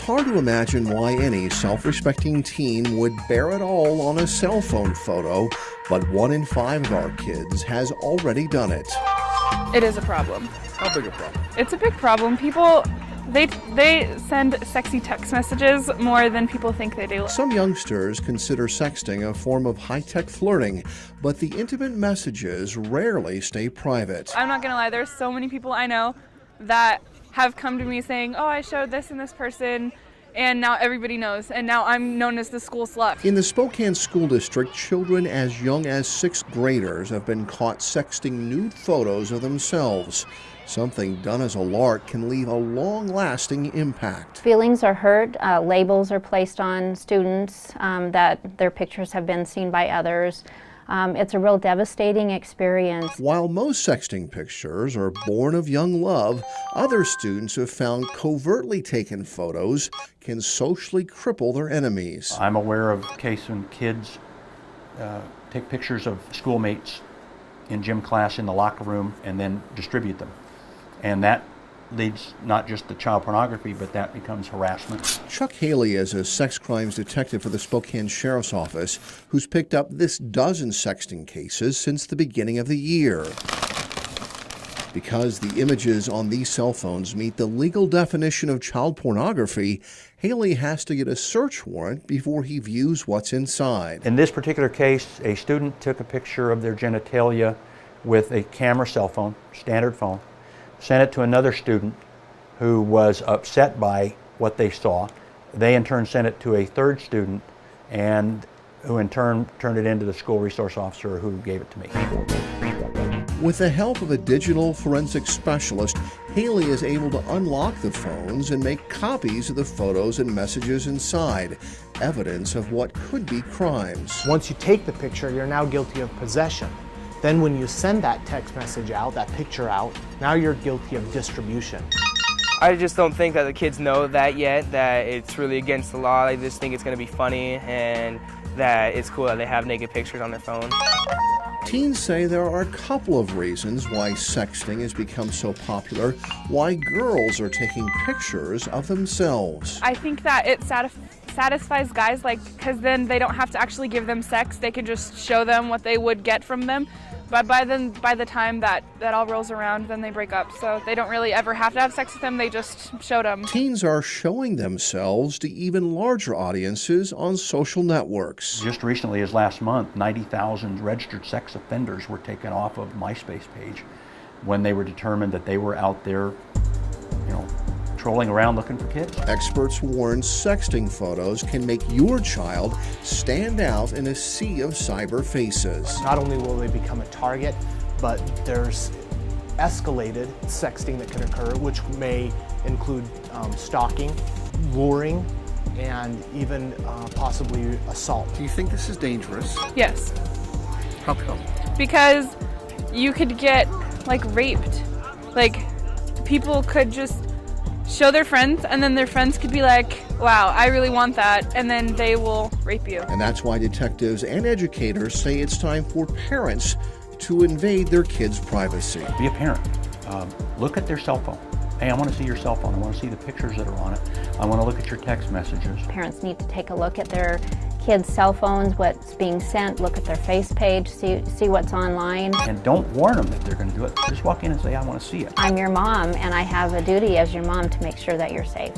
hard to imagine why any self-respecting teen would bear it all on a cell phone photo, but 1 in 5 of our kids has already done it. It is a problem. How big a problem? It's a big problem. People, they send sexy text messages more than people think they do. Some youngsters consider sexting a form of high-tech flirting, but the intimate messages rarely stay private. I'm not gonna lie, there's so many people I know that have come to me saying, oh, I showed this and this person, and now everybody knows, and now I'm known as the school slut. In the Spokane School District, children as young as 6th graders have been caught sexting nude photos of themselves. Something done as a lark can leave a long-lasting impact. Feelings are hurt, labels are placed on students that their pictures have been seen by others. It's a real devastating experience. While most sexting pictures are born of young love, other students have found covertly taken photos can socially cripple their enemies. I'm aware of a case when kids take pictures of schoolmates in gym class in the locker room and then distribute them. And that leads not just to child pornography, but that becomes harassment. Chuck Haley is a sex crimes detective for the Spokane Sheriff's Office who's picked up this dozen sexting cases since the beginning of the year. Because the images on these cell phones meet the legal definition of child pornography, Haley has to get a search warrant before he views what's inside. In this particular case, a student took a picture of their genitalia with a camera cell phone, standard phone, sent it to another student who was upset by what they saw. They in turn sent it to a third student, and who in turn turned it into the school resource officer who gave it to me. With the help of a digital forensic specialist, Haley is able to unlock the phones and make copies of the photos and messages inside, evidence of what could be crimes. Once you take the picture, you're now guilty of possession. Then when you send that text message out, that picture out, now you're guilty of distribution. I just don't think that the kids know that yet, that it's really against the law. I just think it's going to be funny and that it's cool that they have naked pictures on their phone. Teens say there are a couple of reasons why sexting has become so popular, why girls are taking pictures of themselves. I think that it satisfies guys, because then they don't have to actually give them sex. They can just show them what they would get from them. But by the time that all rolls around, then they break up. So they don't really ever have to have sex with them, they just showed them. Teens are showing themselves to even larger audiences on social networks. Just recently as last month, 90,000 registered sex offenders were taken off of MySpace page when they were determined that they were out there, trolling around looking for kids. Experts warn sexting photos can make your child stand out in a sea of cyber faces. Not only will they become a target, but there's escalated sexting that can occur, which may include stalking, luring, and even possibly assault. Do you think this is dangerous? Yes. How come? Because you could get, raped. People could just show their friends, and then their friends could be like, wow, I really want that, and then they will rape you. And that's why detectives and educators say it's time for parents to invade their kids' privacy. Be a parent. Look at their cell phone. Hey, I want to see your cell phone. I want to see the pictures that are on it. I want to look at your text messages. Parents need to take a look at their kids' cell phones, what's being sent, look at their face page, see what's online. And don't warn them that they're going to do it. Just walk in and say, I want to see it. I'm your mom, and I have a duty as your mom to make sure that you're safe.